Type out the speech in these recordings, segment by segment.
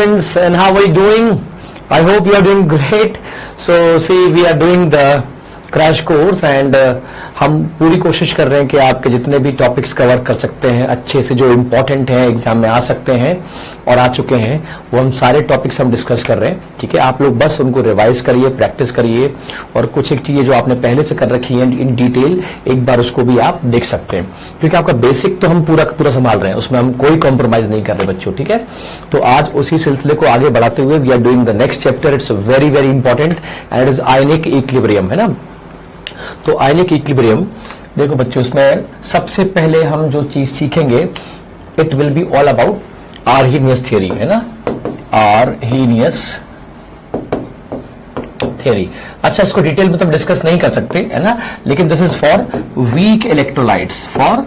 students, and how are you doing? I hope you are doing great. So see, we are doing the crash course and हम पूरी कोशिश कर रहे हैं कि आपके जितने भी टॉपिक्स कवर कर सकते हैं अच्छे से, जो इंपॉर्टेंट हैं, एग्जाम में आ सकते हैं और आ चुके हैं, वो हम सारे टॉपिक्स हम डिस्कस कर रहे हैं. ठीक है, आप लोग बस उनको रिवाइज करिए, प्रैक्टिस करिए, और कुछ एक चीजें जो आपने पहले से कर रखी हैं इन डिटेल एक बार उसको भी आप देख सकते हैं, क्योंकि आपका बेसिक तो हम पूरा संभाल रहे हैं, उसमें हम कोई कॉम्प्रोमाइज नहीं कर रहे बच्चों. ठीक है, तो आज उसी सिलसिले को आगे बढ़ाते हुए we are doing the next chapter. It's very very important and it is ionic equilibrium, है ना. तो आयनिक इक्विलिब्रियम देखो बच्चों, इसमें सबसे पहले हम जो चीज सीखेंगे, it will be all about Arrhenius theory, है ना. Arrhenius theory. अच्छा, इसको डिटेल में तो डिस्कस नहीं कर सकते, है ना, लेकिन this is for weak electrolytes, for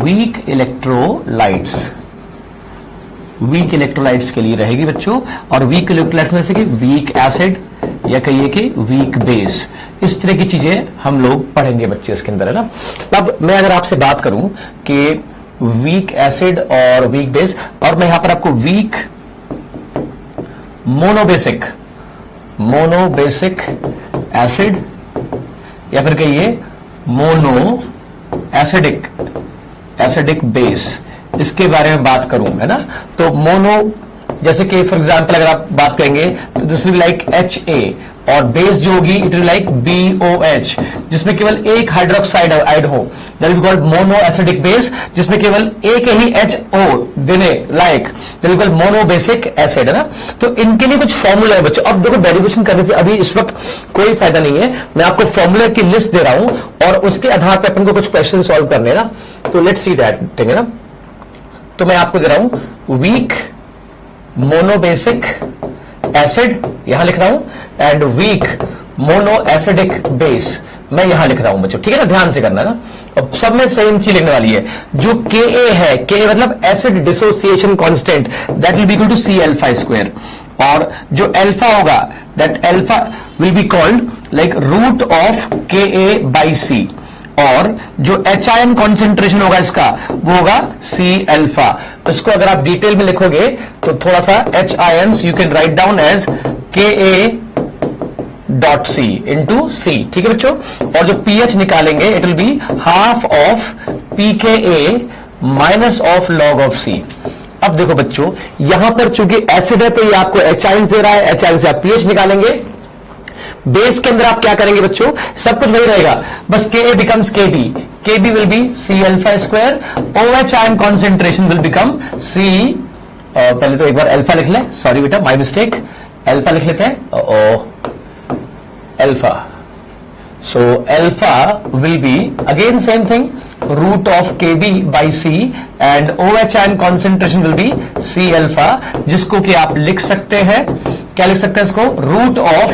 weak electrolytes. Weak electrolytes के लिए रहेगी बच्चों. और वीक इलेक्ट्रोलाइट्स में से कि वीक एसिड या कहिए कि वीक बेस, इस तरह की चीजें हम लोग पढ़ेंगे बच्चे इसके अंदर, है ना. अब मैं अगर आपसे बात करूं कि वीक एसिड और वीक बेस, और मैं यहां पर आपको वीक मोनोबेसिक एसिड या फिर कहिए मोनो एसिडिक बेस, इसके बारे में बात करूं, है ना. तो मोनो, जैसे कि फॉर एग्जांपल अगर आप बात करेंगे तो दिस विल लाइक HA, और बेस जो होगी इट विल लाइक BOH, जिसमें केवल एक हाइड्रोक्साइड आइड हो, that will be called mono acidic base, जिसमें केवल एक ही HO देने लायक, that will be called monobasic acid, है ना. तो इनके लिए कुछ फॉर्मूला है बच्चों. अब देखो, डेरिवेशन करने से अभी इस वक्त कोई फायदा नहीं है, मैं आपको फॉर्मूला की लिस्ट दे रहा हूं और उसके आधार पर अपन को कुछ क्वेश्चन सॉल्व करने, ना. तो लेट्स सी दैट थिंग, है ना. तो मैं आपको दे रहा हूं वीक मोनोबेसिक एसिड, यहां लिख रहा हूं, and weak mono acidic base मैं यहां लिख रहा हूं बच्चों. ठीक है ना, ध्यान से करना ना. अब सब में सेम चीज लिखने वाली है. जो Ka है, Ka मतलब acid dissociation constant, that will be equal to C alpha square, और जो अल्फा होगा that alpha will be called like root of Ka by C, और जो H कॉन्सेंट्रेशन होगा इसका वो होगा C अल्फा. इसको अगर आप डिटेल में लिखोगे तो थोड़ा सा H you can write down as Ka dot C into C. ठीक है बच्चों, और जो pH निकालेंगे it will be half of pKa minus of log of C. अब देखो बच्चों, यहां पर चूंकि एसिड है तो ये आपको H दे रहा है, H से आप pH निकालेंगे. बेस के अंदर आप क्या करेंगे बच्चों, सब कुछ वही रहेगा, बस Ka becomes Kb, Kb will be C alpha square, OH ion concentration will become C. पहले तो एक बार अल्फा लिख ले, सॉरी बेटा माय मिस्टेक, अल्फा लिख लेते हैं, alpha. So alpha will be again same thing, root of Kb by C, and OH ion concentration will be C alpha, जिसको कि आप लिख सकते हैं, क्या लिख सकते हैं इसको, root of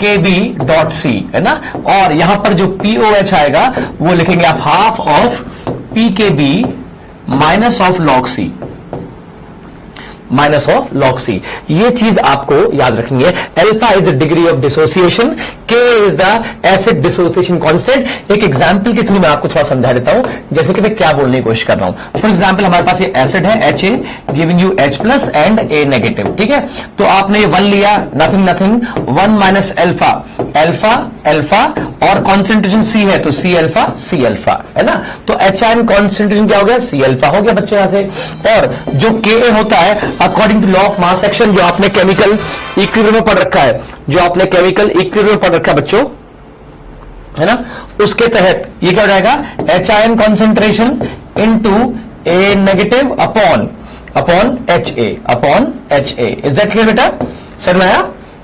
Kb dot C, है ना. और यहां पर जो POH आएगा वो लिखेंगे आप half of PKb minus of log C, minus of log C. ये चीज आपको याद रखनी है. Alpha is the degree of dissociation, K is the acid dissociation constant. एक एग्जांपल के थ्रू मैं आपको थोड़ा समझा देता हूं, जैसे कि मैं क्या बोलने की कोशिश कर रहा हूं. फॉर एग्जांपल हमारे पास ये एसिड है HA giving you H plus and A negative. ठीक है, तो आपने ये 1 लिया, नथिंग 1 माइनस अल्फा अल्फा, और कॉन्सेंट्रेशन C है तो C अल्फा, है ना. तो H आयन कॉन्सेंट्रेशन क्या हो गया, C अल्फा हो गया बच्चों यहां से. और जो Ka होता है according to law of mass action, जो आपने केमिकल इक्विलिब्रियम में पढ़ रखा है, पढ़ रखा है बच्चों, है ना, उसके तहत ये क्या हो जाएगा, H ion concentration into A negative upon HA. Is that clear बेटा, समझ में आया.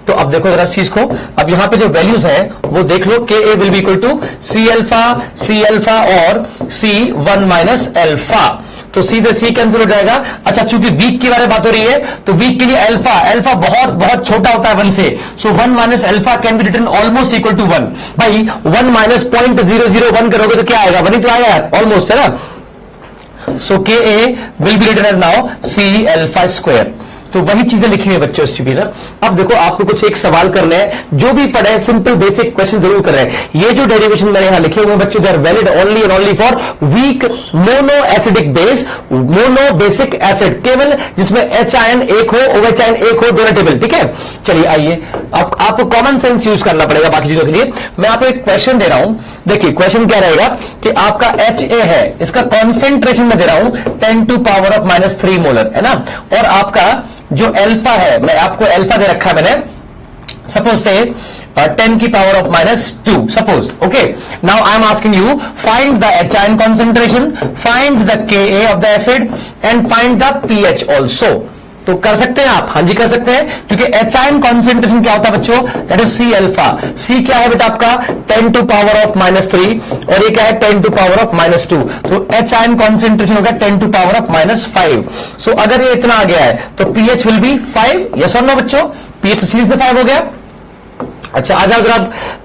तो अब देखो जरा चीज को, अब यहां पे जो वैल्यूज है वो देख लो. Ka will be equal to C alpha और C 1 माइनस अल्फा. तो C से C कैंसिल हो जाएगा. अच्छा, चूंकि वीक की बारे में बात हो रही है तो वीक के लिए अल्फा बहुत बहुत छोटा होता है 1 से, so 1 minus alpha can be written almost equal to 1. भाई 1 माइनस 0.001 करोगे तो क्या आएगा, 1 ही तो आएगा यार, ऑलमोस्ट, है ना. So Ka will be written as now C alpha square. तो वही चीजें लिखी हुई बच्चों इस ना। अब देखो आपको कुछ एक सवाल करने हैं, जो भी पढ़े सिंपल बेसिक क्वेश्चन जरूर कर रहे हैं। ये जो डेरिवेशन मैंने यहां लिखे हुए बच्चों, they are valid only and only for weak mono acidic base, mono basic acid, केवल जिसमें एच आयन एक हो, OH आयन एक हो, दोनों टेबल। ठीक है, चलिए आइए, आपको कॉमन सेंस यूज करना पड़ेगा बाकी चीजों के लिए। मैं आपको एक क्वेश्चन दे रहा हूं, देखिए क्वेश्चन क्या रहेगा कि आपका HA है, इसका कॉन्सेंट्रेशन में दे रहा हूं 10⁻³ मोलर, है ना, और आपका जो अल्फा है, मैं आपको अल्फा दे रखा है मैंने, सपोज से 10⁻², suppose, okay. Now I am asking you, find the H ion concentration, find the Ka of the acid and find the pH also. तो कर सकते हैं आप, हाँ जी कर सकते हैं, क्योंकि एच आयन कॉन्सेंट्रेशन क्या होता है बच्चों, दैट इज सी अल्फा। सी क्या है बेटा आपका 10⁻³ और ये क्या है 10⁻²। तो एच आयन कॉन्सेंट्रेशन होगा 10⁻⁵। सो अगर ये इतना आ गया है तो पीएच विल बी 5, यस और नो बच्चों, पीएच सीरीज में 5 हो गया। अच्छा आ जाओ जरा,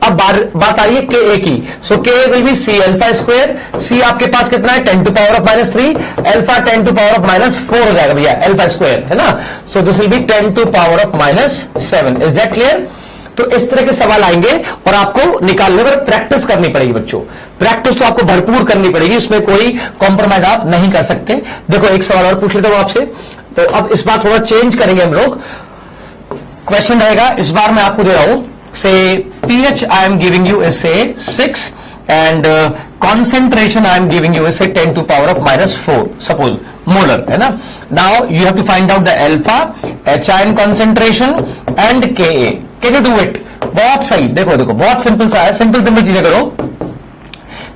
अब बात आ रही है के की। So K will be C alpha square, C आपके पास कितना है 10⁻⁻3, अल्फा 10⁻⁴ हो जाएगा भैया, अल्फा स्क्वायर, है ना। सो this will B 10⁻⁷। Is that clear? तो इस तरह के सवाल आएंगे और आपको निकालने पर प्रैक्टिस करनी पड़ेगी बच्चों, प्रैक्टिस तो आपको भरपूर करनी पड़ेगी, इसमें कोई कॉम्प्रोमाइज आप नहीं कर सकते। देखो एक सवाल और पूछ लेता हूं आपसे, तो अब इस बार थोड़ा चेंज करेंगे हम लोग। क्वेश्चन रहेगा इस बार मैं आपको दे रहा हूं, say pH I am giving you is say 6 and concentration I am giving you is say 10⁻⁴, suppose molar, है ना। Now you have to find out the alpha, H ion concentration and Ka. Can you do it? बहुत सही, देखो देखो बहुत simple सा है, simple चीजें करो।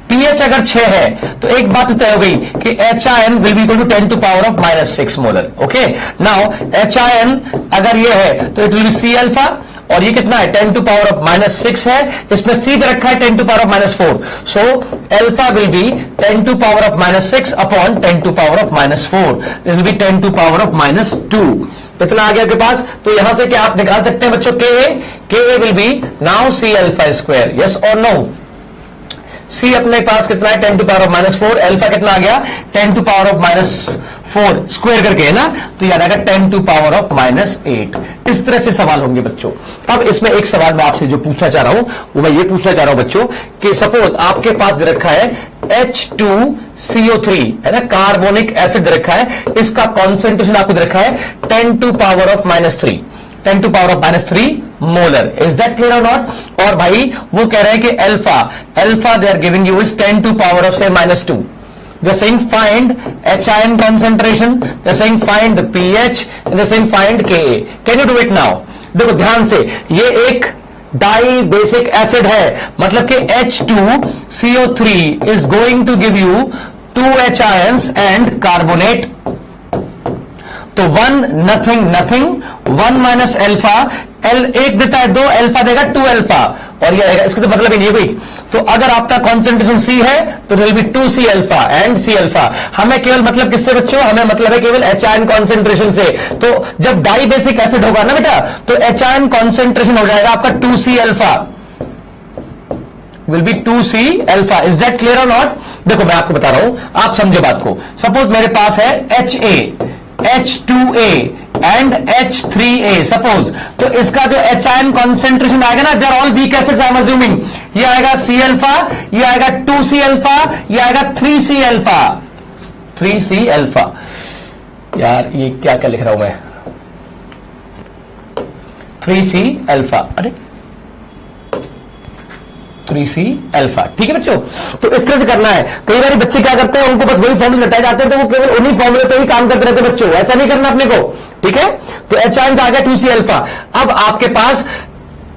pH अगर 6 है तो एक बात तय हो गई कि H ion will be equal to 10⁻⁻6 molar. Okay, now H ion अगर ये है तो it will be C alpha, और ये कितना है 10⁻⁻6 है, इसमें सी दे रखा है 10⁻⁴। सो alpha will B 10⁻⁻6 upon 10⁻⁴, this will B 10⁻⁻2। इतना आ गया आपके पास, तो यहां से क्या आप निकाल सकते हैं बच्चों, K will be now C alpha square, yes और नो। सी अपने पास कितना है 10⁻⁴, अल्फा कितना आ गया 10⁻⁴ स्क्वायर करके, है ना, तो याद आएगा 10⁻⁸। इस तरह से सवाल होंगे बच्चों। अब इसमें एक सवाल मैं आपसे जो पूछना चाह रहा हूं वो मैं ये पूछना चाह रहा हूं बच्चों कि सपोज आपके पास दे रखा है H2CO3, है ना, कार्बोनिक एसिड दे रखा है, इसका कॉन्सेंट्रेशन आपको दे रखा है 10⁻⁻3 मोलर। इज दैट क्लियर और नॉट? और भाई वो कह रहे हैं कि alpha they are giving you is 10⁻⁻²। They're saying find H ion concentration, they're saying find the pH, and they're saying find Ka. Can you do it now? देखो ध्यान से, ये एक डाई बेसिक एसिड है, मतलब कि H2CO3 is going to give you 2 H ions and carbonate। तो 1 nothing 1 minus alpha, एक देता है 2 अल्फा देगा 2 अल्फा, और ये आएगा, इसका तो मतलब ही नहीं कोई। तो अगर आपका कॉन्सेंट्रेशन C है तो will be 2C alpha and C alpha. हमें केवल मतलब किससे बच्चों, हमें मतलब है केवल H आयन कॉन्सेंट्रेशन से। तो जब डाई बेसिक एसिड होगा ना बेटा, तो H आयन कॉन्सेंट्रेशन हो जाएगा आपका 2C alpha, will B 2C alpha. Is that clear और नॉट? देखो मैं आपको बता रहा हूं, आप समझे बात को। सपोज मेरे पास है HA, H2A and H3A suppose, तो इसका जो H आयन कॉन्सेंट्रेशन आएगा ना, they are all weak acids I am assuming, ये आएगा C अल्फा, ये आएगा 2C अल्फा, ये आएगा 3C अल्फा, 3C अल्फा। यार ये क्या क्या लिख रहा हूं मैं, 3C अल्फा, अरे 3C अल्फा। ठीक है बच्चों, तो इस तरह से करना है। कई बार बच्चे क्या करते हैं, उनको बस वही फॉर्मूले रटाए जाते हैं, तो वो केवल उन्हीं फॉर्मूले पे ही काम करते रहते हैं बच्चों, ऐसा नहीं करना अपने को। ठीक है, तो H आयन आ गया 2C अल्फा। अब आपके पास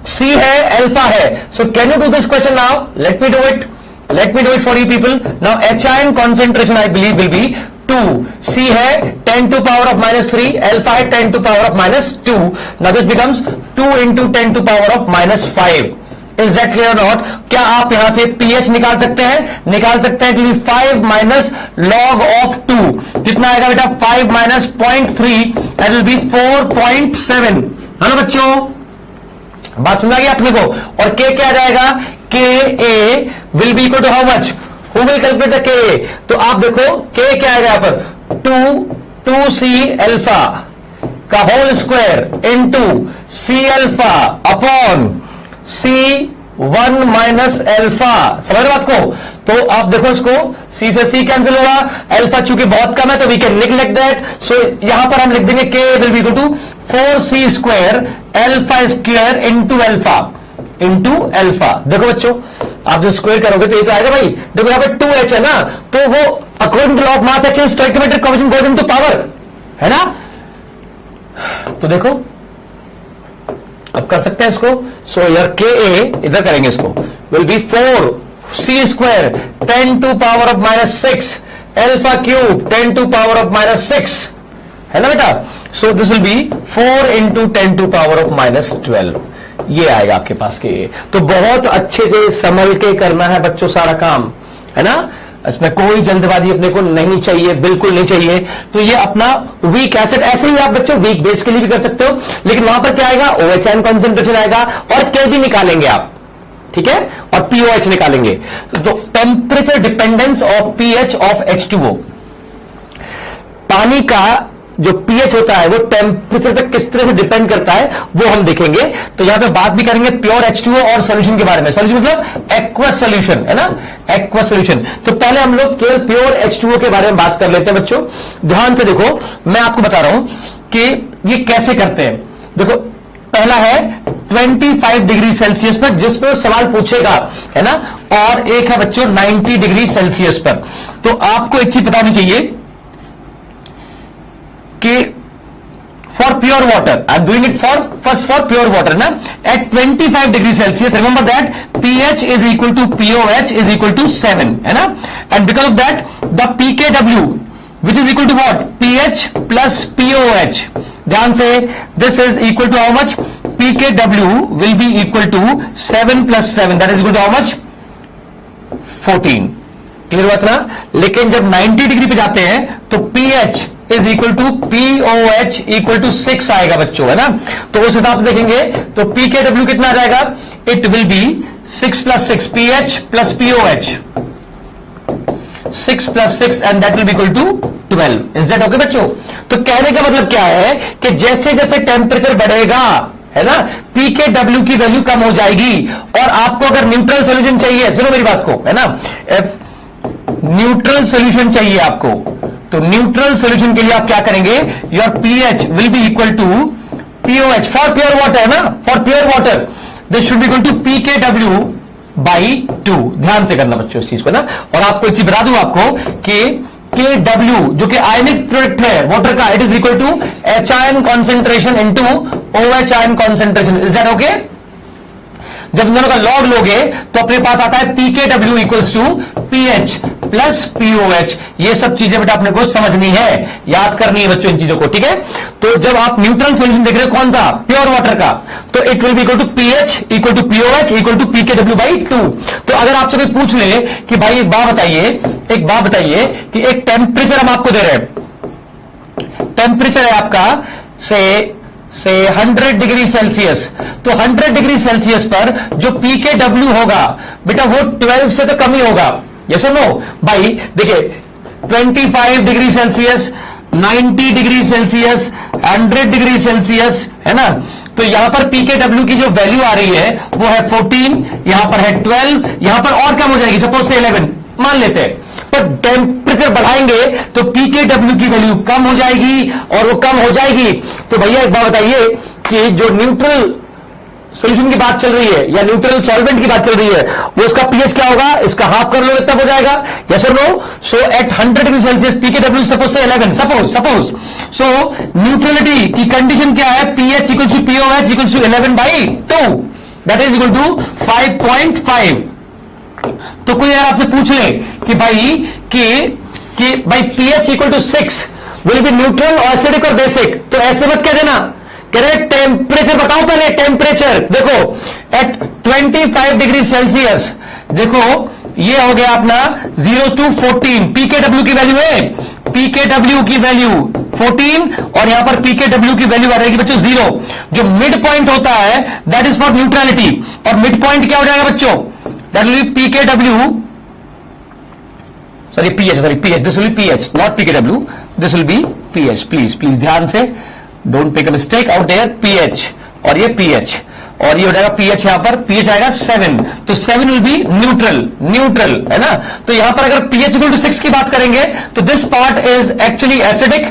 C है, अल्फा है, so can you do this question now? Let me do it for you people. Now H ion concentration I believe will be 2, C है 10⁻⁻3, अल्फा है 10⁻⁻2। Now this becomes 2 × 10⁻⁻5। Is that clear not? क्या आप यहां से pH निकाल सकते हैं? निकाल सकते हैं, क्योंकि 5 माइनस लॉग ऑफ 2 कितना आएगा बेटा, 5 माइनस 0.3, दैट विल बी 4.7, है ना बच्चों? बात सुना गया अपने को। और K क्या आ जाएगा, Ka will be equal to how much, who will calculate the Ka? तो आप देखो K क्या आएगा यहां पर 2C अल्फा का whole square into C alpha upon C1 minus alpha. समझ रहे बात को? तो आप देखो इसको, C से C कैंसिल होगा, अल्फा चूंकि बहुत कम है तो we can neglect that, so यहां पर हम लिख देंगे K will be equal to 4C square alpha square into alpha. देखो बच्चों, आप जो स्क्वायर करोगे तो ये तो आएगा भाई। देखो यहां पर 2H है ना, तो वो according to law of mass action stoichiometric coefficient goes into power, है ना। तो देखो अब कर सकते हैं इसको। सो योर के ए इधर करेंगे, इसको will be 4C square 10 to power of -6 alpha cube 10 to power of -6, है ना बेटा। So this will be 4 into 10 to power of -12, ये आएगा आपके पास के ए। तो बहुत अच्छे से संभल के करना है बच्चों सारा काम, है ना। इसमें कोई जल्दबाजी अपने को नहीं चाहिए, बिल्कुल नहीं चाहिए। तो ये अपना वीक एसिड, ऐसे ही आप बच्चों वीक बेस के लिए भी कर सकते हो, लेकिन वहां पर क्या आएगा, OH कॉन्सेंट्रेशन आएगा और के भी निकालेंगे आप, ठीक है, और POH निकालेंगे। तो temperature dependence of pH of H2O, पानी का जो pH होता है वो टेम्परेचर पे किस तरह से डिपेंड करता है वो हम देखेंगे। तो यहां पे बात भी करेंगे प्योर H2O और सॉल्यूशन के बारे में। सॉल्यूशन मतलब एक्वस सॉल्यूशन, है ना, एक्वस सॉल्यूशन। तो पहले हम लोग केवल प्योर H2O के बारे में बात कर लेते हैं बच्चों। ध्यान से देखो, मैं आपको बता रहा हूं कि ये कैसे करते हैं। देखो पहला है 25 डिग्री सेल्सियस पर, जिस पर सवाल पूछेगा, है ना, और एक है बच्चों 90 डिग्री सेल्सियस पर। तो आपको एक चीज पता होनी चाहिए कि for pure water, I am doing it for pure water ना, at 25 degree Celsius, remember that pH is equal to POH is equal to 7, है ना। And because of that the pKw which is equal to what, pH plus POH। ध्यान से, this is equal to how much, pKw will be equal to 7 plus 7, that is equal to how much, 14। Clear बात ना। लेकिन जब 90 degree पे जाते हैं तो pH is equal to POH equal to 6 आएगा बच्चों, है ना। तो उस हिसाब से देखेंगे तो pKw कितना आ जाएगा, it will be 6 plus 6 pH plus POH, 6 plus 6 and that will be equal to 12। Is that okay बच्चों। तो कहने का मतलब क्या है कि जैसे जैसे टेम्परेचर बढ़ेगा, है ना, pKw की वैल्यू कम हो जाएगी। और आपको अगर न्यूट्रल सॉल्यूशन चाहिए, सुनो मेरी बात को, है ना, न्यूट्रल सॉल्यूशन चाहिए आपको, तो न्यूट्रल सॉल्यूशन के लिए आप क्या करेंगे, your pH will be equal to POH for pure water, है ना, for pure water this should be equal to pKw by 2। ध्यान से करना बच्चों इस चीज को ना। और आपको एक चीज बता दूं आपको कि KW जो कि आयनिक प्रोडक्ट है वाटर का, it is equal to H ion concentration into OH ion concentration. Is that okay. जब दोनों का लॉग लोगे तो अपने पास आता है pKw equals to pH plus POH। ये सब चीजें बेटा अपने को समझनी है, याद करनी है बच्चों इन चीजों को, ठीक है। तो जब आप न्यूट्रल सॉल्यूशन देख रहे हो कौन सा, प्योर वाटर का, तो it will be equal to pH equal to POH equal to pKw by 2। तो अगर आपसे कोई पूछ ले कि भाई एक बात बताइए कि एक टेम्परेचर हम आपको दे रहे हैं, टेम्परेचर है आपका से 100 डिग्री सेल्सियस, तो 100 डिग्री सेल्सियस पर जो pKw होगा बेटा वो 12 से तो कम ही होगा। यस और नो भाई। देखिए 25 degree Celsius, 90 degree Celsius, 100 degree Celsius, है ना। तो यहां पर pKw की जो वैल्यू आ रही है वो है 14, यहां पर है 12, यहां पर और कम हो जाएगी, सपोज से 11 मान लेते हैं। पर टेम्परेचर बढ़ाएंगे तो pKw की वैल्यू कम हो जाएगी, और वो कम हो जाएगी तो भैया एक बात बताइए कि जो न्यूट्रल सॉल्यूशन की बात चल रही है या न्यूट्रल सॉल्वेंट की बात चल रही है, वो उसका pH क्या होगा, इसका हाफ कर लो इतना हो जाएगा। यस और no. So at 100 degree Celsius pKw suppose से 11, सपोज। सो न्यूट्रलिटी की कंडीशन क्या है, pH equal to POH equal to 11 by 2, that is equal to 5.5। तो कोई यार आपसे पूछ ले कि भाई pH equal to 6 will be neutral और एसिडिक और बेसिक, तो ऐसे मत कह देना, कह रहे टेम्परेचर बताओ पहले। टेम्परेचर देखो एट 25 डिग्री सेल्सियस, देखो ये हो गया अपना 0 टू 14, pKw की वैल्यू है, pKw की वैल्यू 14 और यहां पर pKw की वैल्यू आ रहेगी बच्चों 0। जो मिड पॉइंट होता है दैट इज फॉर न्यूट्रलिटी, और मिड पॉइंट क्या हो जाएगा बच्चों, that will be pKw, pH, this will be pH, not pKw, this will be pH। Please ध्यान से don't make a mistake out there, pH और ये पीएच, और ये हो जाएगा पीएच, यहां पर पीएच आएगा 7, तो 7 विल बी न्यूट्रल, न्यूट्रल है ना। तो यहां पर अगर पीएच इक्वल टू 6 की बात करेंगे तो this part is actually acidic,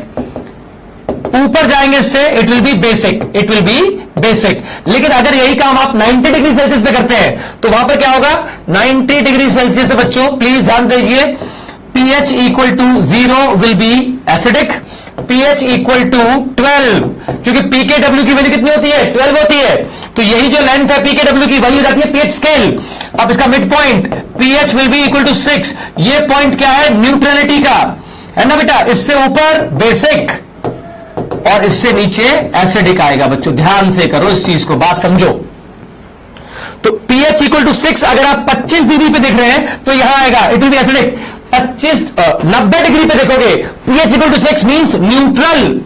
ऊपर जाएंगे इससे it will be basic, it will be basic. लेकिन अगर यही काम आप 90 डिग्री सेल्सियस पे करते हैं तो वहां पर क्या होगा, 90 डिग्री सेल्सियस से बच्चों प्लीज ध्यान दीजिए, pH equal to 0 will be acidic, pH equal to 12, क्योंकि pKw की वैल्यू कितनी होती है, 12 होती है, तो यही जो लेंथ है pKw की वही हो जाती है pH स्केल। अब इसका mid point pH will be equal to 6, ये पॉइंट क्या है, न्यूट्रलिटी का है ना बेटा, इससे ऊपर बेसिक और इससे नीचे एसिडिक आएगा। बच्चों ध्यान से करो इस चीज को, बात समझो। तो pH इक्वल टू 6 अगर आप 25 डिग्री पे देख रहे हैं तो यहां आएगा it will be acidic, 90 degree पे देखोगे pH equal to 6 means neutral,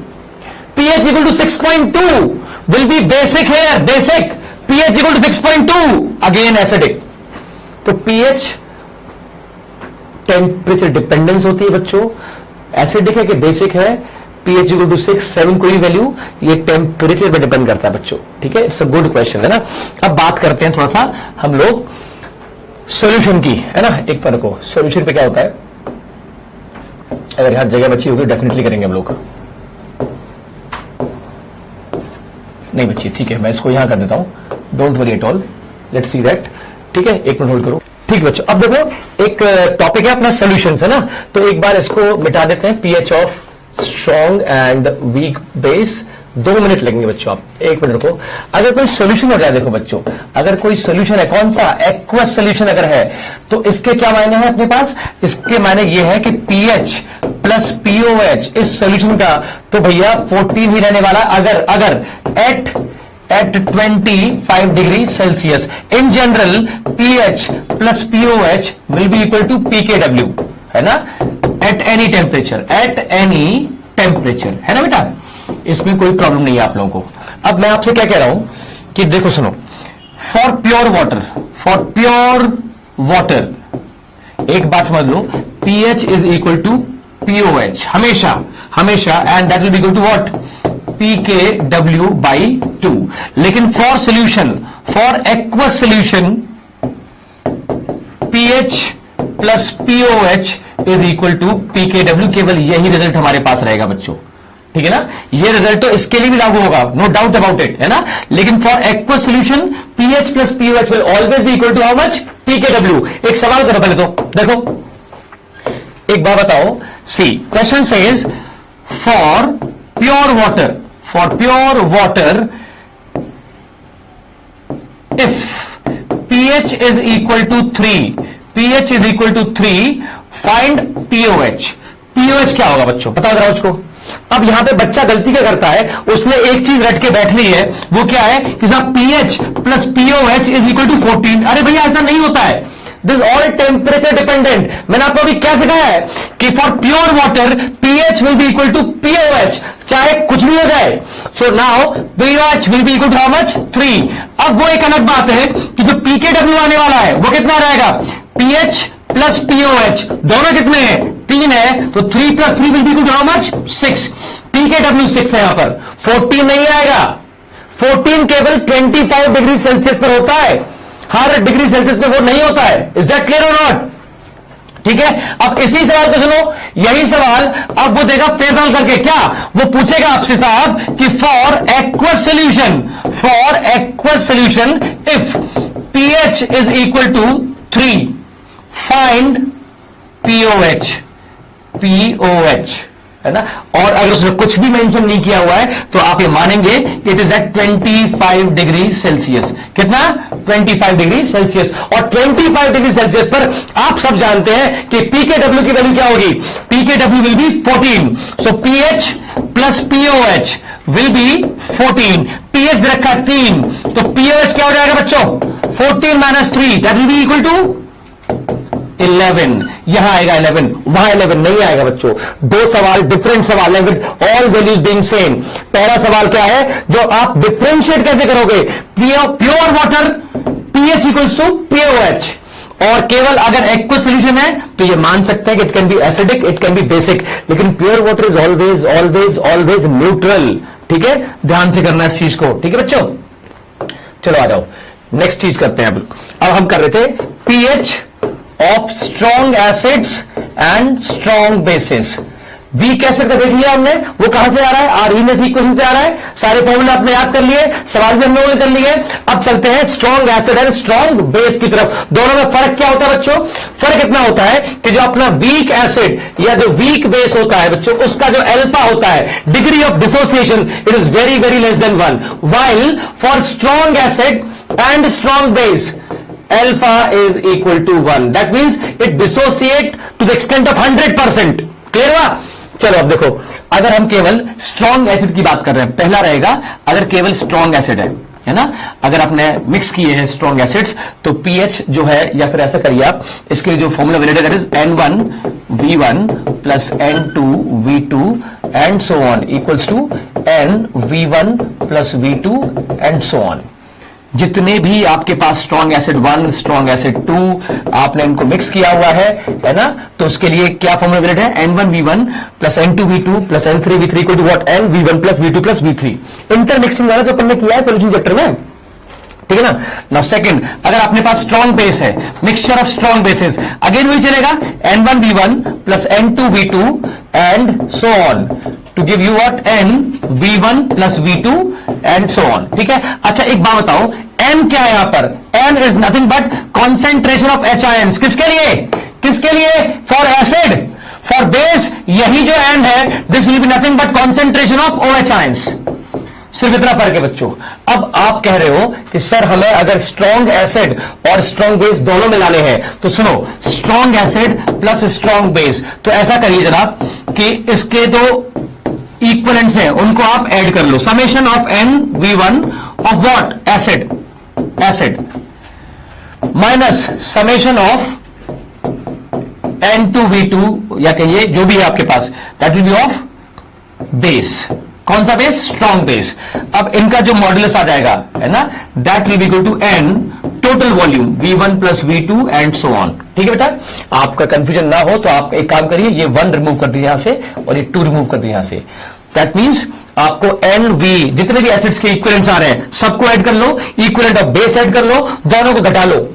pH equal to 6.2 will be basic here, basic, pH equal to 6.2 again acidic. तो pH टेम्परेचर डिपेंडेंस होती है बच्चों, एसिडिक है कि बेसिक है, pH इक्वल टू 6, 7 कोई वैल्यू, ये टेम्परेचर पे डिपेंड करता है बच्चों, ठीक है। इट्स अ गुड क्वेश्चन है ना। अब बात करते हैं थोड़ा सा हम लोग सॉल्यूशन की, है ना। एक पर को सॉल्यूशन पे क्या होता है, अगर यहां जगह बची होगी डेफिनेटली करेंगे हम लोग, नहीं बच्ची, ठीक है, मैं इसको यहां कर देता हूं, don't worry at all, let's see that, ठीक है। एक मिनट होल्ड करो, ठीक बच्चों। अब देखो एक टॉपिक है अपना सॉल्यूशन, है ना, तो एक बार इसको मिटा देते हैं, pH of strong and weak base, 2 minute लगेंगे बच्चों, आप 1 मिनट को। अगर कोई सोल्यूशन हो जाए, देखो बच्चों, अगर कोई सोल्यूशन है, कौन सा, एक्वस सोल्यूशन अगर है, तो इसके क्या मायने हैं अपने पास, इसके मायने ये है कि pH प्लस POH इस सोल्यूशन का तो भैया 14 ही रहने वाला, अगर at 25 degree Celsius. In general pH plus POH will be equal to pKw, है ना, at any temperature, at any temperature, है ना बेटा, इसमें कोई प्रॉब्लम नहीं है आप लोगों को। अब मैं आपसे क्या कह रहा हूं कि देखो सुनो, फॉर प्योर वाटर एक बात समझ लो, pH is equal to POH हमेशा and that will be equal to what, pKw by 2। लेकिन for solution, for aqueous solution, pH plus POH is equal to pKw, केवल यही रिजल्ट हमारे पास रहेगा बच्चों, ठीक है ना। ये रिजल्ट तो इसके लिए भी लागू होगा, नो डाउट अबाउट इट, है ना। लेकिन for aqueous solution pH plus POH will always be equal to how much, pKw। एक सवाल करो पहले तो, देखो एक बात बताओ, see question says for pure water if pH is equal to 3, find POH क्या होगा बच्चों, पता करो उसको। अब यहां पे बच्चा गलती क्या करता है, उसने एक चीज रट के बैठ ली है, वो क्या है कि साहब pH plus POH is equal to 14। अरे भैया ऐसा नहीं होता है, दिस ऑल टेम्परेचर डिपेंडेंट। मैंने आपको अभी क्या सिखाया है कि for pure water pH will be equal to POH, चाहे कुछ भी हो जाए। So now POH will be equal to how much, 3। अब वो एक अलग बात है कि जो pKw आने वाला है वो कितना रहेगा, pH प्लस POH दोनों कितने हैं, 3 है, तो 3 plus 3 will be equal to how much, 6। pKw 6 है, यहां पर 14 नहीं आएगा, 14 केवल 25 डिग्री सेल्सियस पर होता है, हर डिग्री सेल्सियस पे वो नहीं होता है। इज दैट क्लियर और नॉट, ठीक है। अब इसी सवाल को सुनो, यही सवाल अब वो देगा फेवरल करके, क्या वो पूछेगा आपसे साहब कि for aqueous solution if pH is equal to 3 find POH, है ना। और अगर उसने कुछ भी मेंशन नहीं किया हुआ है तो आप ये मानेंगे it is at 25 degree Celsius. कितना, 25 डिग्री सेल्सियस। और 25 डिग्री सेल्सियस पर आप सब जानते हैं कि pKw की वैल्यू क्या होगी, pKw will B 14। So pH plus POH will B 14। pH भी रखा 3, तो POH क्या हो जाएगा बच्चों, 14 minus 3 that will be equal to 11। यहां आएगा 11, वहां 11 नहीं आएगा बच्चों। दो सवाल डिफरेंट सवाल है with all values being same. पहला सवाल क्या है, जो आप डिफरेंशिएट कैसे करोगे, pure water pH equals to POH, और केवल अगर एक्वस सोल्यूशन है तो ये मान सकते हैं कि it can be acidic, it can be basic, लेकिन pure water is always neutral, ठीक है, ध्यान से करना इस चीज को, ठीक है बच्चों। चलो आ जाओ, नेक्स्ट चीज करते हैं। अब हम कर रहे थे pH of strong acids and strong bases. Weak acid का देख लिया हमने, वो कहां से आ रहा है, आर्हीनियस इक्वेशन से आ रहा है। सारे फॉर्मूले आपने याद कर लिए, सवाल भी हमने कर लिए। अब चलते हैं strong acid and strong base की तरफ। दोनों में फर्क क्या होता है बच्चों? फर्क इतना होता है कि जो अपना वीक एसिड या जो वीक बेस होता है बच्चों, उसका जो अल्फा होता है, degree of dissociation, it is very very less than 1, while for strong acid and strong base alpha is equal to 1. That means it dissociate to the extent of 100%. Clear हुआ? चलो अब देखो, अगर हम केवल स्ट्रॉन्ग एसिड की बात कर रहे हैं, पहला रहेगा अगर केवल स्ट्रॉन्ग एसिड है ना, अगर आपने मिक्स किए हैं स्ट्रॉन्ग एसिड्स, तो पीएच जो है, या फिर ऐसा करिए आप, इसके लिए जो फॉर्मूला वैलिड है N1V1 plus N2V2 and so on equals to NV1 plus V2 and so on. जितने भी आपके पास स्ट्रॉन्ग एसिड 1, स्ट्रॉन्ग एसिड 2, आपने इनको मिक्स किया हुआ है ना, तो उसके लिए क्या फॉर्मूला वैलिड है? N1V1 plus N2V2 plus N3V3 equal to what? NV1 plus V2 plus V3। Intermixing वाला जो अपन ने किया है सोल्यूशन चैप्टर में, ठीक है ना। नाउ सेकंड, अगर अपने पास स्ट्रॉन्ग बेस है, mixture of strong bases, again वही चलेगा N1V1 plus N2V2 and so on to give you what? NV1 plus V2 and so on, ठीक है। अच्छा एक बात बताओ, N क्या है यहां पर? N is nothing but concentration of H ions. किसके लिए? किसके लिए? For acid. फॉर बेस यही जो N है, this will be nothing but concentration of OH ions. सिर्फ इतना फर्क है बच्चों। अब आप कह रहे हो कि सर हमें अगर स्ट्रॉन्ग एसिड और स्ट्रॉन्ग बेस दोनों मिलाने हैं, तो सुनो, strong acid plus strong base, तो ऐसा करिए जनाब कि इसके दो इक्विवेलेंट्स हैं, उनको आप ऐड कर लो। Summation of NV1 of what? Acid minus summation of N2V2, या कहिए जो भी है आपके पास, that will be of base. कौन सा बेस? Strong base. अब इनका जो मॉडुलस आ जाएगा, है ना, that will be equal to N total volume V1 plus V2 and so on. ठीक है बेटा, आपका कंफ्यूजन ना हो तो आप एक काम करिए, ये 1 रिमूव कर दीजिए यहां से और ये 2 रिमूव कर दीजिए यहां से। दैट मींस आपको NV जितने भी एसिड्स के इक्विवेलेंट्स आ रहे हैं सबको ऐड कर लो, इक्विवेलेंट ऑफ बेस ऐड कर लो, दोनों को घटा लो।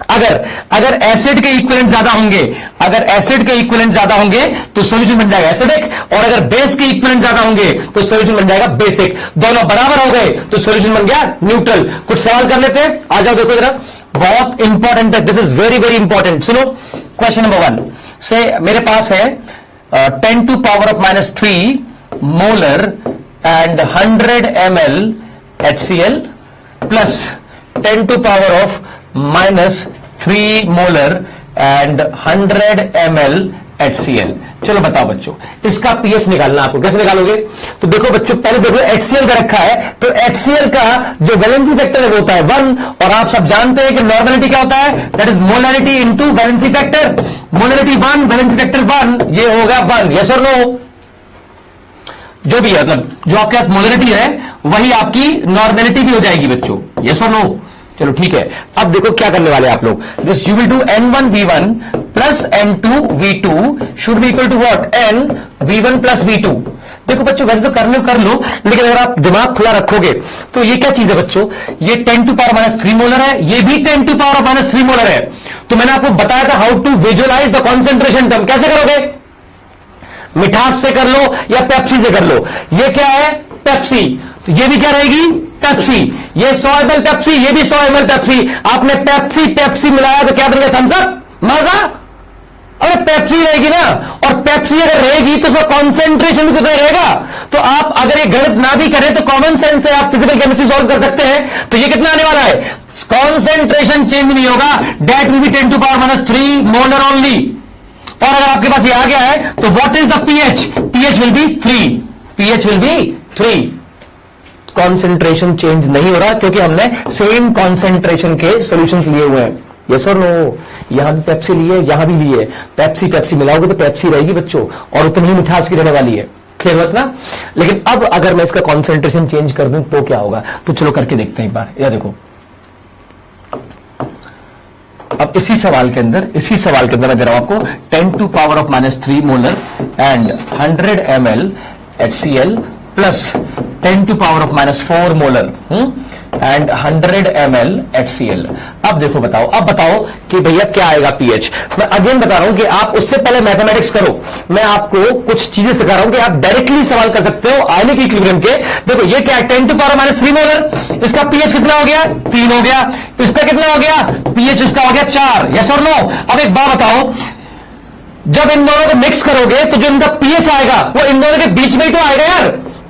अगर एसिड के इक्विवेलेंट ज्यादा होंगे, अगर एसिड के इक्विवेलेंट ज्यादा होंगे तो सॉल्यूशन बन जाएगा एसिडिक, और अगर बेस के इक्विवेलेंट ज्यादा होंगे तो सॉल्यूशन बन जाएगा बेसिक। दोनों बराबर हो गए तो सॉल्यूशन बन गया न्यूट्रल। कुछ सवाल कर लेते हैं, आ जाओ देखो जरा, बहुत इंपॉर्टेंट है, this is very very important. सुनो क्वेश्चन नंबर 1 से, मेरे पास है 10 to power of -3 molar and 100 ml HCl plus 10 to power of -3 molar and 100 ml HCl। चलो बताओ बच्चों, इसका पीएच निकालना आपको, कैसे निकालोगे? तो देखो बच्चों, पहले देखो HCl का रखा है, तो HCl का जो वैलेंसी फैक्टर है वो होता है 1, और आप सब जानते हैं कि नॉर्मेलिटी क्या होता है? That is molarity into valency factor. Molarity 1, valency factor 1, ये होगा 1। यस और नो? जो भी है, मतलब जो आपके पास मोलरिटी है वही आपकी नॉर्मेलिटी भी हो जाएगी बच्चों। यस और नो? चलो ठीक है। अब देखो क्या करने वाले आप लोग, this you will do N1V1 plus N2V2 should be equal to what? NV1 plus V2। देखो बच्चों, वैसे तो करने कर लो, लेकिन अगर आप दिमाग खुला रखोगे तो ये क्या चीज है बच्चों? ये 10 टू पावर -3 मोलर है, ये भी 10 टू पावर -3 मोलर है। तो मैंने आपको बताया था how to visualize the concentration term. कैसे करोगे? मिठास से कर लो या पेप्सी से कर लो। ये क्या है? पेप्सी। तो ये भी क्या रहेगी? पेप्सी। ये 100 ml पेप्सी, ये भी 100 ml पेप्सी। आपने पेप्सी पेप्सी मिलाया तो क्या बन गया? Thums Up. मजा? अरे पेप्सी रहेगी ना, और पेप्सी अगर रहेगी तो उसका कॉन्सेंट्रेशन भी कितना रहेगा? तो आप अगर ये गणित ना भी करें तो कॉमन सेंस से आप फिजिकल केमिस्ट्री सॉल्व कर सकते हैं। तो ये कितना आने वाला है? कॉन्सेंट्रेशन चेंज नहीं होगा, that will be 10 to power -3 molar only. और अगर आपके पास ये आ गया है तो what is the pH? PH will be 3। PH will be 3। Concentration change नहीं हो रहा क्योंकि हमने सेम कॉन्सेंट्रेशन के सॉल्यूशंस लिए हुए हैं। यस और नो? यहां भी पेप्सी लिए, यहां भी लिए, पेप्सी पेप्सी मिलाओगे तो पेप्सी रहेगी बच्चों, और उतनी ही मिठास की रहने वाली है। क्लियर बात ना? लेकिन अब अगर मैं इसका कॉन्सेंट्रेशन चेंज कर दूं तो क्या होगा? तो चलो करके देखते हैं एक बार। यह देखो, अब इसी सवाल के अंदर मैं दे रहा हूं आपको 10 to power of -3 molar and 100 ml HCl plus 10 to power of -4 molar and 100 ml HCl। अब देखो बताओ, अब बताओ कि भैया क्या आएगा पीएच। मैं अगेन बता रहा हूं कि आप उससे पहले मैथमेटिक्स करो, मैं आपको कुछ चीजें सिखा रहा हूं कि आप डायरेक्टली सवाल कर सकते हो आयनिक इक्विलिब्रियम के। देखो ये क्या है, 10 टू पावर -3 मोलर, इसका पीएच कितना हो गया, 3 हो गया। इसका कितना हो गया, पीएच इसका हो गया 4। यस और नो। अब एक बात बताओ, जब इन दोनों को मिक्स करोगे तो जो इनका पीएच आएगा वो इन दोनों के बीच में ही तो आएगा यार,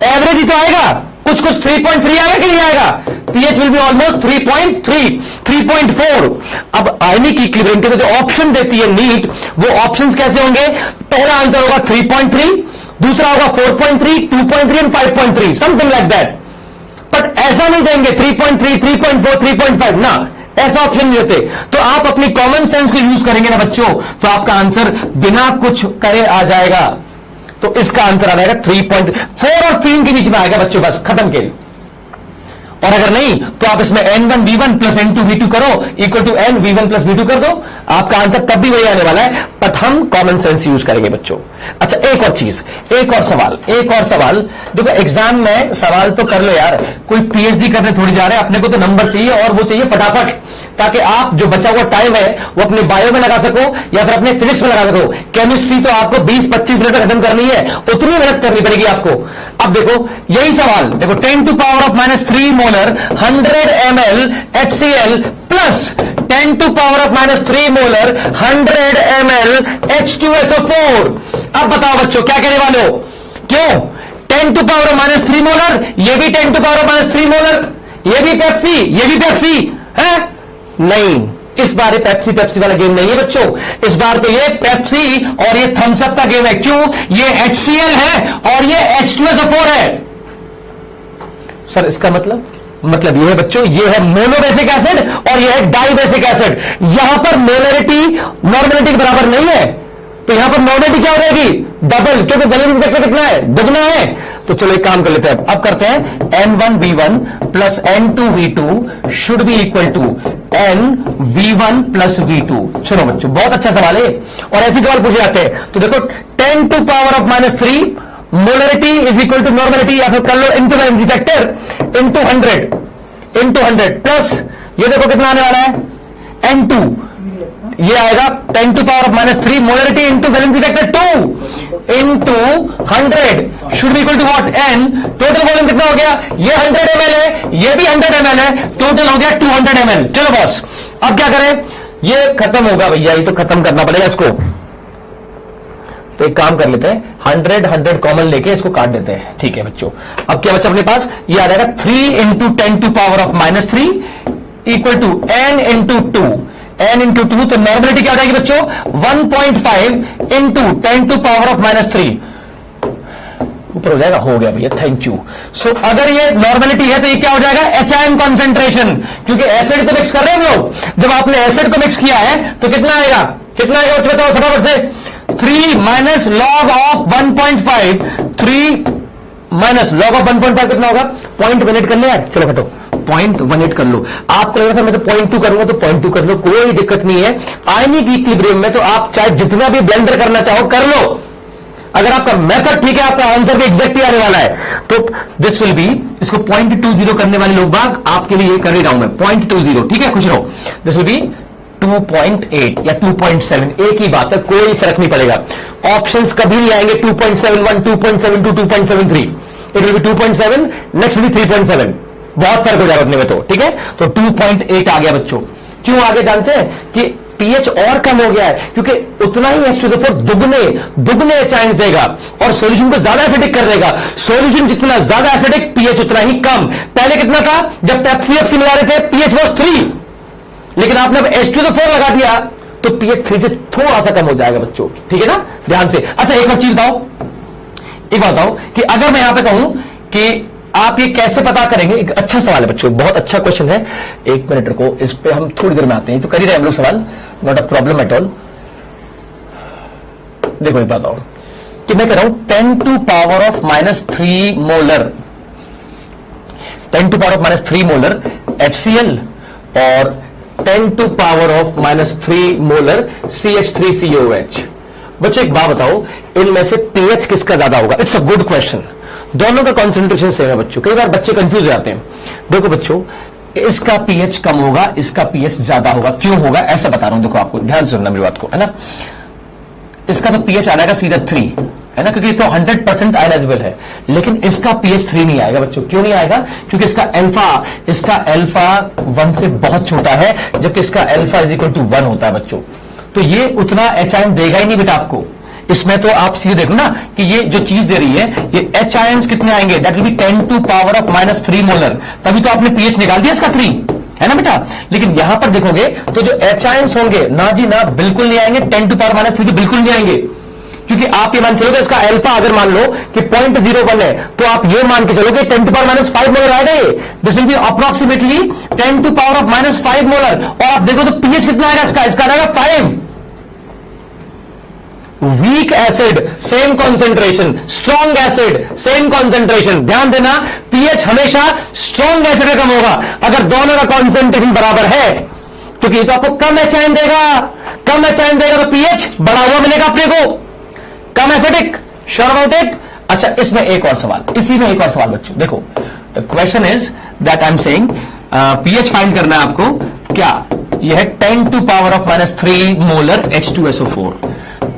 एवरेज ही तो आएगा। कुछ 3.3 आएगा कि नहीं आएगा, पीएच विल बी ऑलमोस्ट 3.3, 3.4। अब आयनिक इक्विलिब्रियम के जो ऑप्शन देती है नीट, वो ऑप्शंस कैसे होंगे, पहला आंसर होगा 3.3, दूसरा होगा 4.3, 2.3 and 5.3, something like that. But ऐसा नहीं देंगे 3.3, 3.4, 3.5 ना, ऐसा ऑप्शन नहीं होते। तो आप अपनी कॉमन सेंस को यूज करेंगे ना बच्चों, तो आपका आंसर बिना कुछ करे आ जाएगा। तो इसका आंसर आ जाएगा 3.4 और 3 के बीच में आएगा बच्चों, बस खत्म के। और अगर नहीं तो आप इसमें N1 V1 plus N2 V2 करो equal to N V1 plus V2 कर दो, आपका आंसर तब भी वही आने वाला है, बट हम कॉमन सेंस यूज करेंगे बच्चों। अच्छा एक और चीज, एक और सवाल देखो एग्जाम में सवाल तो कर लो यार, कोई पीएचडी करने थोड़ी जा रहे हैं, अपने को तो नंबर चाहिए और वो चाहिए फटाफट, ताकि आप जो बचा हुआ टाइम है वो अपने बायो में लगा सको या फिर अपने फिजिक्स में लगा सको। केमिस्ट्री तो आपको 20-25 मिनट में खत्म करनी है, उतनी मेहनत करनी पड़ेगी आपको। अब देखो यही सवाल, देखो 10 to power of -3 molar 100 ml HCl plus 10 to power of -3 molar 100 ml H2SO4। अब बताओ बच्चों क्या कहने वाले हो, क्यों 10 टू पावर ऑफ -3 मोलर, ये भी 10 टू पावर ऑफ -3 मोलर, ये भी पेप्सी, ये भी पेप्सी है? नहीं, इस बार ये पेप्सी वाला गेम नहीं है बच्चों, इस बार तो ये पेप्सी और ये थम्स अप का गेम है। क्यों, ये HCl है और ये H2SO4 है। सर इसका मतलब ये है बच्चों, ये है मोनोबेसिक एसिड और ये है डाइबेसिक एसिड। यहां पर मोलरिटी नॉर्मेलिटी के बराबर नहीं है, तो यहां पर नॉर्मेलिटी क्या हो जाएगी, डबल, क्योंकि वैलेंस वेक्टर कितना है, दुगना है। तो चलो एक काम कर लेते हैं, अब करते हैं N1V1 plus N2V2 should be equal to NV1 plus V2। चलो बच्चों बहुत अच्छा सवाल है, और ऐसे सवाल पूछे जाते हैं। तो देखो 10 to power of -3 molarity is equal to normality, या फिर कर लो into valency factor into 100 plus ये देखो कितना आने वाला है N2, ये आएगा 10 to power of -3 molarity into valency factor 2 into 100 should be equal to what, N। Total volume कितना हो गया, ये 100 ml है, ये भी 100 ml है, टोटल हो गया 200 ml। चलो बॉस अब क्या करें, ये खत्म होगा भैया, ये तो खत्म करना पड़ेगा इसको। तो एक काम कर लेते हैं, 100 कॉमन लेके इसको काट देते हैं, ठीक है बच्चों। अब क्या बच्चा अपने पास, ये आ जाएगा 3 into 10 to power of -3 equal to N into 2, N into 2, तो नॉर्मेलिटी क्या हो जाएगी बच्चों 1.5 इंटू 10 टू पावर ऑफ -3, ऊपर हो जाएगा, हो गया भैया, थैंक यू। सो अगर ये नॉर्मेलिटी है तो ये क्या हो जाएगा, HIM कॉन्सेंट्रेशन, क्योंकि एसिड तो मिक्स कर रहे हैं हम लोग। जब आपने एसिड को मिक्स किया है तो कितना आएगा, बताओ फटाफट से, 3 minus log of 1.5, 3 minus log of 1.5 कितना होगा, 0.18 कर लो यार, चलो हटो 0.18 कर लो। आपको लग रहा था मैं तो 0.2 करूंगा, तो 0.2 कर लो, कोई दिक्कत नहीं है। आयनिक इक्विलिब्रियम में तो आप चाहे जितना भी ब्लेंडर करना चाहो कर लो, अगर आपका मेथड ठीक है आपका आंसर भी एग्जैक्ट ही आने वाला है। तो दिस विल बी, इसको 0.20 करने वाले लोग बाग आपके लिए कर ही रहा हूं मैं, 0.20, ठीक है, खुश रहो। दिस विल बी 2.8 या 2.7, एक ही बात है, कोई फर्क नहीं पड़ेगा। ऑप्शंस कभी नहीं आएंगे 2.71, 2.72, 2.73, it will B 2.7, next will be 3.7, बहुत फर्क हो जाएगा अपने में तो, ठीक है। तो 2.8 आ गया बच्चों। क्यों आगे जानते हैं कि पीएच और कम हो गया है, क्योंकि उतना ही H2SO4 दुगने एचाइंस देगा और सॉल्यूशन को ज्यादा एसिडिक कर देगा। सॉल्यूशन जितना ज्यादा एसिडिक, पीएच उतना ही कम। पहले कितना था, जब पेप्सी मिला रहे थे पीएच वाज 3, लेकिन आपने अब H2SO4 लगा दिया तो पीएच 3 से थोड़ा सा कम हो जाएगा बच्चों, ठीक है ना, ध्यान से। अच्छा एक और चीज बताओ, एक बात बताओ कि अगर मैं यहां पे कहूं कि आप ये कैसे पता करेंगे, एक अच्छा सवाल है बच्चों, बहुत अच्छा क्वेश्चन है। एक मिनट रुको, इस पे हम थोड़ी देर में आते हैं, तो कर ही रहे हम लोग सवाल, not a problem at all. देखो एक बात बताओ कि मैं कह रहा हूं 10 to power of -3 molar, 10 to power of -3 molar HCl और 10 to power of -3 molar CH3COH। बच्चों एक बात बताओ, इनमें से पीएच किसका ज्यादा होगा? It's a good question. दोनों का कॉन्सेंट्रेशन सेम है बच्चों। कई बार बच्चे कंफ्यूज हो जाते हैं। देखो बच्चों, इसका पीएच कम होगा, इसका पीएच ज्यादा होगा, क्यों होगा ऐसा बता रहा हूं। देखो आपको ध्यान से सुनना मेरी बात को, है ना। इसका तो पीएच आ जाएगा सीधा 3, है ना, क्योंकि तो 100% आयनाइजेबल है। लेकिन इसका पीएच 3 नहीं आएगा बच्चों। क्यों नहीं आएगा? क्योंकि इसका अल्फा 1 से बहुत छोटा है, जबकि इसका अल्फा इज इक्वल टू 1 होता है बच्चों। तो ये उतना एच आयन देगा ही नहीं बेटा आपको। इसमें तो आप सीधे देखो ना कि ये जो चीज दे रही है, ये एच आयंस कितने आएंगे, दैट विल बी 10⁻³ मोलर। तभी तो आपने पीएच निकाल दिया इसका 3, है ना बेटा। लेकिन यहां पर देखोगे तो जो एच आयंस होंगे ना जी ना, बिल्कुल नहीं आएंगे। 10⁻³ तो बिल्कुल नहीं आएंगे, क्योंकि आप ये मान चलोगे इसका अल्फा अगर मान लो कि 0.01 है, तो आप ये मान के चलोगे 10⁻⁵ मोलर आएगा ये। This will B approximately 10⁻⁵ molar. और आप देखो तो पीएच कितना आएगा इसका आएगा 5। Weak acid same concentration, strong acid same concentration. ध्यान देना, पीएच हमेशा स्ट्रॉन्ग एसिड का कम होगा अगर दोनों का कॉन्सेंट्रेशन बराबर है, क्योंकि ये तो आपको कम एच आयन देगा। कम एच आयन देगा तो पीएच बढ़ा हुआ मिलेगा अपने को, कम एसिडिक। Sure about it? अच्छा, इसमें एक और सवाल, इसी में एक और सवाल बच्चों। देखो, the question is that I am saying pH find करना है आपको। क्या यह है 10⁻³ मोलर H2SO4।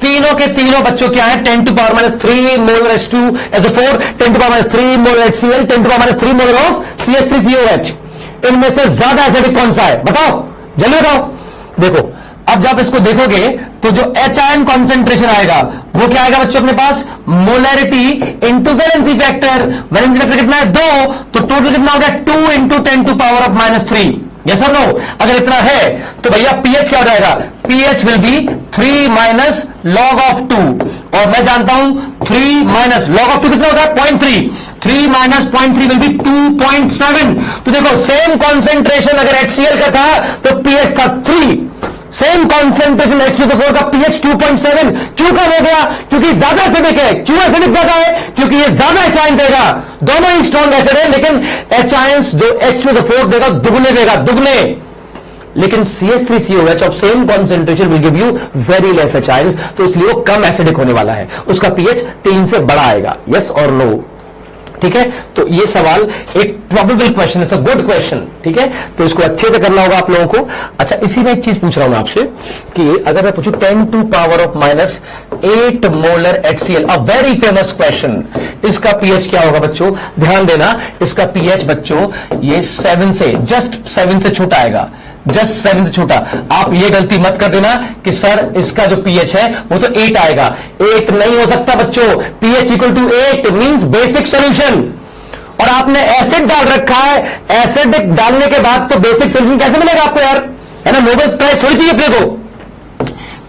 तीनों के तीनों बच्चों क्या है, 10⁻³ molar H2SO4, 10⁻³ molar HCl, 10⁻³ molar of CH3COH। इनमें से ज्यादा एसिडिक कौन सा है बताओ, जल्दी बताओ। देखो, अब जब इसको देखोगे तो जो एच आयन कॉन्सेंट्रेशन आएगा वो क्या आएगा बच्चों अपने पास, molarity into valency factor. Valency factor कितना है 2, तो टोटल कितना हो गया 2 × 10⁻³ यस और नो। अगर इतना है तो भैया पीएच क्या हो जाएगा, पीएच विल बी 3 - log(2). और मैं जानता हूं 3 - log(2) कितना होता है 0.3, 3 - 0.3 विल बी 2.7। तो देखो, सेम कॉन्सेंट्रेशन अगर HCl का था तो पीएच था 3, सेम कॉन्सेंट्रेशन H2SO4 का पीएच 2.7। क्यों कम हो गया? क्योंकि ज्यादा एसिडिक है। क्यों एसिडिक ज्यादा है? क्योंकि ये ज्यादा एच आयन देगा। दोनों ही स्ट्रॉन्ग एसिड है, लेकिन एच आयंस जो H2SO4 देगा दुगने देगा, दुगने। लेकिन CH3COH of same concentration will give you very less H ions, तो इसलिए वो कम एसिडिक होने वाला है। उसका पीएच 3 से बड़ा आएगा। यस और नो? ठीक है, तो ये सवाल एक प्रोबेबल क्वेश्चन है, गुड क्वेश्चन। ठीक है, तो इसको अच्छे से करना होगा आप लोगों को। अच्छा, इसी में एक चीज पूछ रहा हूं आपसे कि अगर मैं पूछूं 10⁻⁻8 molar HCl, a very famous question, इसका पीएच क्या होगा बच्चों? ध्यान देना, इसका पीएच बच्चों ये 7 से, जस्ट 7 से छोटा आएगा, जस्ट 7 से छोटा। आप ये गलती मत कर देना कि सर इसका जो पीएच है वो तो 8 आएगा। 8 नहीं हो सकता बच्चों। PH equal to 8 means basic solution. और आपने एसिड डाल रखा है, एसिड डालने के बाद तो बेसिक सॉल्यूशन कैसे मिलेगा आपको यार, है ना। नोबेल प्राइज थोड़ी चाहिए अपने को।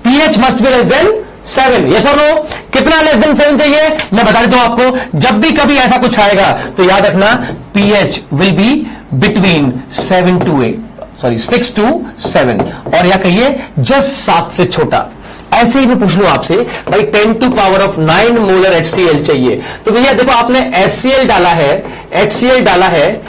PH must be less than 7, yes और नो? कितना लेस देन 7 चाहिए मैं बता देता हूं आपको। जब भी कभी ऐसा कुछ आएगा तो याद रखना, pH will be between 6 to 7, और या कहिए जस्ट 7 से छोटा। ऐसे ही मैं पूछ लूं आपसे भाई 10⁻⁹ मोलर HCl चाहिए, तो भैया देखो आपने HCl डाला है, HCl डाला है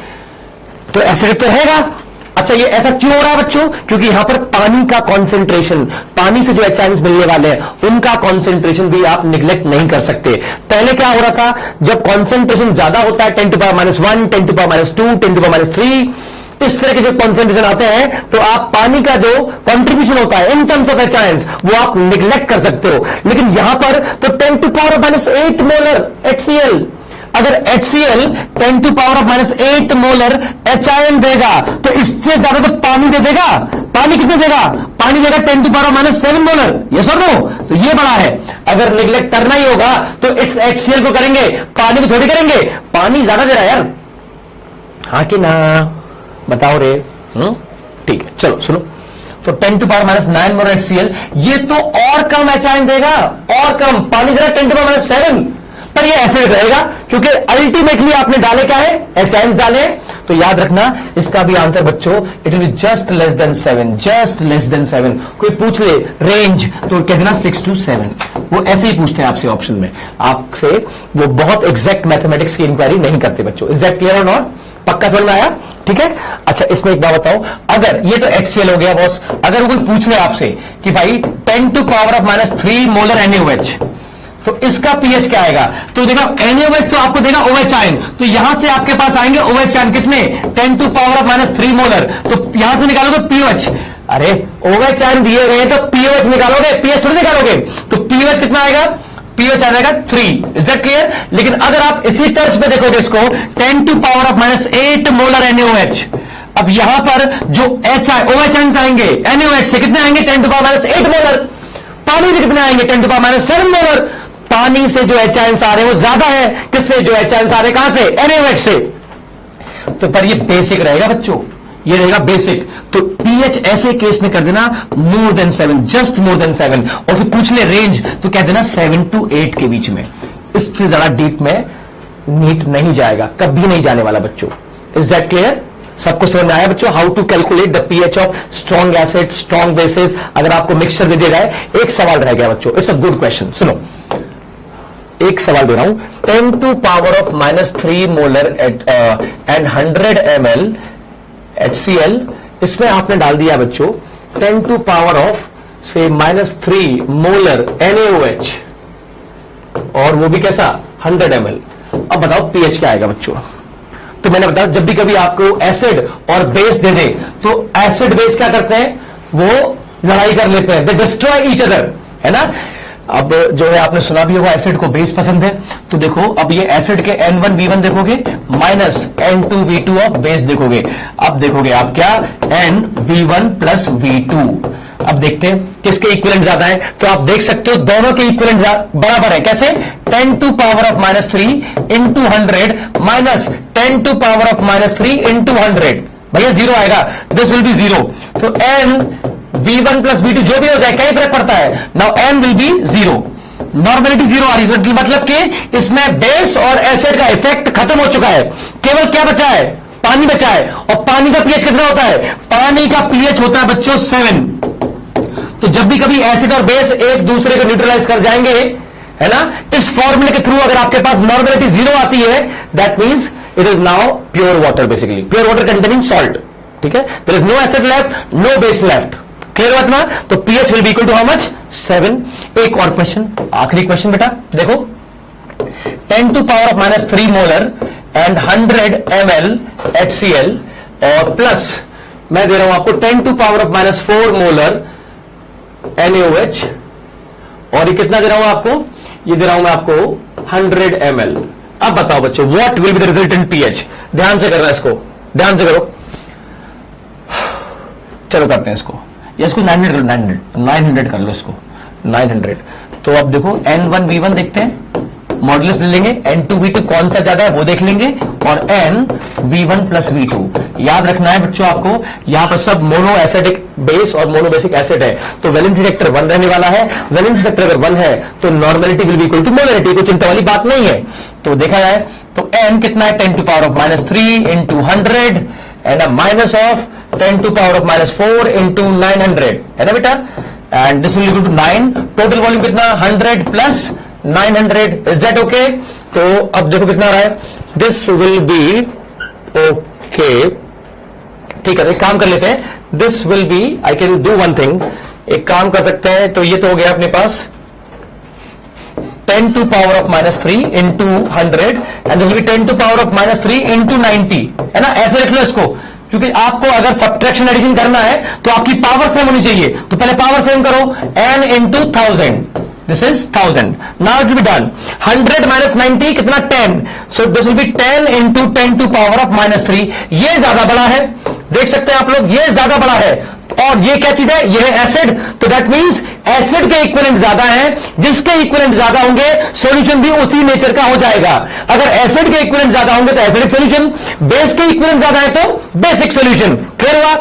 तो एसिड तो रहेगा। अच्छा, ये ऐसा क्यों हो रहा है बच्चों? क्योंकि यहां पर पानी का कॉन्सेंट्रेशन, पानी से जो एच आयंस मिलने वाले हैं उनका कॉन्सेंट्रेशन भी आप निग्लेक्ट नहीं कर सकते। पहले क्या हो रहा था, जब कॉन्सेंट्रेशन ज्यादा होता है 10⁻⁻1, 10⁻², 10⁻3, इस तरह के जो कॉन्सेंट्रेशन आते हैं, तो आप पानी का जो कंट्रीब्यूशन होता है in terms of H ions वो आप निग्लेक्ट कर सकते हो। लेकिन यहां पर तो 10⁻⁸ मोलर HCl, अगर HCl 10⁻⁸ मोलर एच आयन देगा तो इससे ज्यादा तो पानी दे देगा। पानी कितने देगा? पानी देगा 10⁻⁷ मोलर, यस और नो? तो ये बड़ा है। अगर निग्लेक्ट करना ही होगा तो इस HCl को करेंगे, पानी को थोड़ी करेंगे। पानी ज्यादा दे रहा है यार, हाँ कि ना बताओ रे? ठीक है, चलो सुनो। तो 10⁻⁹ मोलर HCl, ये तो और कम एच आयन देगा, और कम। पानी दे रहा 10⁻⁷, पर ये ऐसे रहेगा क्योंकि अल्टीमेटली आपने डाले क्या है, एच आयंस डाले। तो याद रखना इसका भी आंसर बच्चों it will be just less than 7, just less than 7। कोई पूछ ले रेंज तो कह देना 6 to 7। वो ऐसे ही पूछते हैं आपसे ऑप्शन में, आपसे वो बहुत एग्जैक्ट मैथमेटिक्स की इंक्वायरी नहीं करते बच्चों। इज दैट क्लियर और नॉट? पक्का समझ में आया? ठीक है। अच्छा, इसमें एक बात बताओ, अगर ये तो HCl हो गया बॉस, अगर वो कोई पूछ ले आपसे कि भाई 10⁻³ मोलर NaOH, तो इसका पीएच क्या आएगा? तो देखा NaOH तो आपको देगा OH आयन, तो यहां से आपके पास आएंगे OH आयन कितने? 10 टू पावर ऑफ -3 मोलर। तो यहां से निकालोगे पीएच, अरे OH आयन दिए गए तो पीएच निकालोगे, पीएच थोड़ी निकालोगे। तो पीएच कितना आएगा? पीएच आएगा 3। Is that clear? लेकिन अगर आप इसी तर्ज पे देखोगे इसको, 10 to power of -8 molar NaOH। अब यहां पर जो OH आयन आएंगे NaOH से कितने आएंगे? 10 टू पावर -8 मोलर। पानी से कितने आएंगे? 10 टू पावर -7 मोलर। पानी से जो H आयन आ रहे हैं वो ज्यादा है, किससे? जो H आयन आ रहे हैं कहां से? NaOH से। तो पर ये बेसिक रहेगा बच्चों, ये रहेगा बेसिक। तो पीएच ऐसे केस में कर देना more than 7, just more than 7, और फिर पूछ ले रेंज तो कह देना 7 to 8 के बीच में। इससे ज्यादा डीप में नीट नहीं जाएगा, कभी नहीं जाने वाला बच्चों। Is that clear? सबको समझ में आया बच्चों? How to calculate the pH of strong acid, strong bases. अगर आपको मिक्सचर दे दिया जाए, एक सवाल रह गया बच्चों, इट्स अ गुड क्वेश्चन। सुनो, एक सवाल दे रहा हूं, 10 to power of -3 molar and 100 ml HCl, इसमें आपने डाल दिया बच्चों 10 टू पावर ऑफ से -3 मोलर NaOH, और वो भी कैसा? 100 ml। अब बताओ पीएच क्या आएगा बच्चों? तो मैंने बताया जब भी कभी आपको एसिड और बेस दे दे तो एसिड बेस क्या करते हैं? वो लड़ाई कर लेते हैं, दे डिस्ट्रॉय ईच अदर, है ना। अब जो है आपने सुना भी होगा एसिड को बेस पसंद है, तो देखो अब ये एसिड के N1V1 देखोगे माइनस N2V2 ऑफ बेस देखोगे। अब देखोगे आप क्या? NV1 plus V2। अब देखते हैं किसके इक्विवेलेंट ज्यादा है। तो आप देख सकते हो दोनों के इक्विवेलेंट बराबर है। कैसे? 10 to power of -3 into 100 minus 10 to power of -3 into 100। भैया जीरो आएगा, दिस विल बी जीरो। तो NV1 प्लस V2 जो भी हो जाए, क्या फर्क पड़ता है? Now N will be zero, normality zero आ रही है, मतलब कि इसमें बेस और एसिड का इफेक्ट खत्म हो चुका है, केवल क्या बचा है? पानी बचा है। और पानी का पीएच कितना होता है? पानी का पीएच होता है बच्चों 7। तो जब भी कभी एसिड और बेस एक दूसरे को न्यूट्रलाइज कर जाएंगे, है ना, इस फॉर्मूले के थ्रू अगर आपके पास नॉर्मेलिटी जीरो आती है, that means it is now pure water, basically pure water containing salt. ठीक है, there is no acid left, no base left. Clear बात ना? तो pH will be equal to how much? 7। एक और क्वेश्चन, आखिरी क्वेश्चन बेटा देखो, 10 to power of -3 molar and 100 ml HCl, और प्लस मैं दे रहा हूं आपको 10 to power of -4 molar NaOH, और ये कितना दे रहा हूं आपको? ये दे रहा हूं मैं आपको 100 ml। अब बताओ बच्चों, what will be the resultant pH? ध्यान से करना इसको, ध्यान से करो। चलो करते हैं इसको, इसको 900 कर लो, 900 कर लो इसको, 900। तो अब देखो N1V1 देखते हैं, मॉडुलस ले लेंगे, N2V2 कौन सा ज्यादा है वो देख लेंगे, और NV1 प्लस V2। याद रखना है बच्चों आपको, यहां पर सब मोनो एसिडिक बेस और मोनो बेसिक एसिड है, तो वैलेंसी फैक्टर 1 रहने वाला है। वैलेंसी फैक्टर अगर 1 है तो normality will be equal to molarity, कोई चिंता वाली बात नहीं है। तो देखा जाए तो N कितना है? 10 to power of -3 into 100 and a minus of 10 to power of -4 into 900, है ना बेटा, and this will equal to 9। Total volume कितना? 100 प्लस 900। Is that okay? तो अब देखो कितना आ रहा है, दिस विल बी ओके। ठीक है, एक काम कर लेते हैं, this will B, I can do one thing, एक काम कर सकते हैं। तो ये तो हो गया अपने पास 10 to power of -3 into 100 and this will be 10 to power of -3 into 90, है ना। ऐसे लिख लो इसको, क्योंकि आपको अगर सब्ट्रैक्शन एडिशन करना है तो आपकी पावर सेम होनी चाहिए। तो पहले पावर सेम करो, n into 1000, this is 1000। Now it will be done. 100 minus 90 कितना? 10। So this will be 10 into 10 to power of -3। ये ज्यादा बड़ा है, देख सकते हैं आप लोग, ये ज्यादा बड़ा है। और ये क्या चीज है? ये है एसिड, तो दैट मींस एसिड के इक्विवेलेंट ज्यादा है, जिसके इक्विवेलेंट ज्यादा होंगे सॉल्यूशन भी उसी नेचर का हो जाएगा। अगर एसिड के इक्विवेलेंट ज्यादा होंगे तो एसिडिक सॉल्यूशन, बेस के इक्विवेलेंट ज्यादा है तो बेसिक सॉल्यूशन। क्लियर हुआ?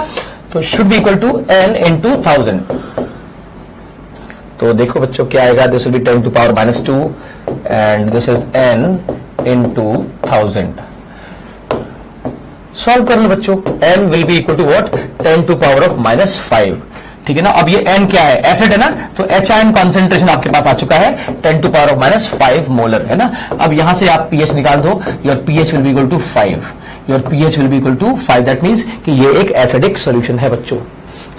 तो should be equal to n into 1000। तो देखो बच्चों क्या आएगा, this will be 10 to power -2 and this is n into 1000। Solve कर लो बच्चों, n will be equal to what? 10 to power of -5। ठीक है ना। अब ये n क्या है? एसिड है ना, तो H आयन कॉन्सेंट्रेशन आपके पास आ चुका है 10 टू पावर ऑफ -5 मोलर, है ना। अब यहां से आप pH निकाल दो, your pH will be equal to 5, your pH will be equal to 5। That means कि ये एक एसिडिक सॉल्यूशन है बच्चों।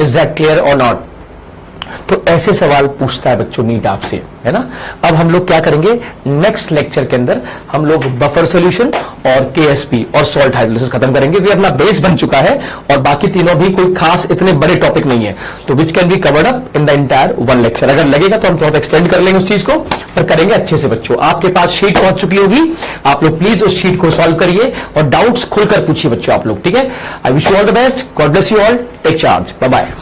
इज दैट क्लियर और नॉट? तो ऐसे सवाल पूछता है बच्चों नीट आपसे, है ना। अब हम लोग क्या करेंगे नेक्स्ट लेक्चर के अंदर, हम लोग बफर सॉल्यूशन और केएसपी और सॉल्ट हाइड्रोलिसिस खत्म करेंगे। ये अपना बेस बन चुका है और बाकी तीनों भी कोई खास इतने बड़े टॉपिक नहीं है, तो which can be covered up in the entire one lecture. अगर लगेगा तो हम थोड़ा एक्सटेंड कर लेंगे उस चीज को, पर करेंगे अच्छे से। बच्चों आपके पास शीट पहुंच चुकी होगी, आप लोग प्लीज उस शीट को सॉल्व करिए और डाउट्स खुलकर पूछिए बच्चों आप लोग, ठीक है। I wish you all the best, God bless you all, take charge, bye bye.